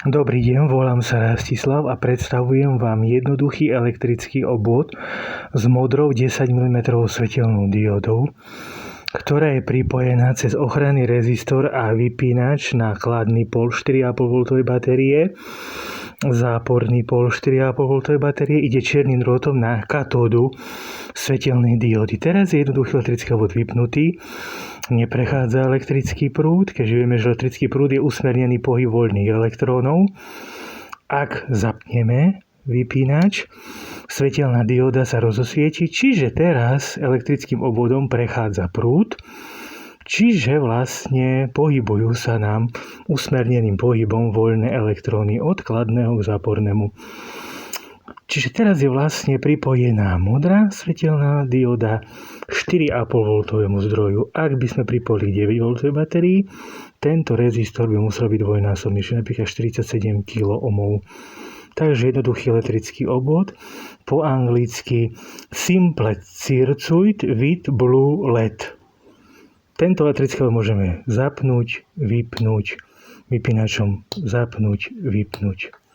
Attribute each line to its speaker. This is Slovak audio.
Speaker 1: Dobrý deň, volám sa Rastislav a predstavujem vám jednoduchý elektrický obvod s modrou 10 mm svetelnou diódou, ktorá je pripojená cez ochranný rezistor a vypínač na kladný pól 4,5 V batérie, záporný pól 4,5 V batérie, ide čiernym drôtom na katódu svetelnej diódy. Teraz je jednoduchý elektrický obvod vypnutý, neprechádza elektrický prúd, keďže vieme, že elektrický prúd je usmernený pohyb voľných elektrónov. Ak zapneme vypínač, svetelná dióda sa rozosvieti, čiže teraz elektrickým obvodom prechádza prúd, čiže vlastne pohybujú sa nám usmerneným pohybom voľné elektróny od kladného k zápornému. Čiže teraz je vlastne pripojená modrá svetelná dióda k 4,5 V zdroju. Ak by sme pripojili 9 V batérii, tento rezistor by musel byť dvojnásobný, čiže napríklad 47 kΩ. Takže jednoduchý elektrický obvod, po anglicky Simple Circuit with Blue LED. Tento elektrický obvod môžeme zapnúť, vypnúť, vypínačom zapnúť, vypnúť.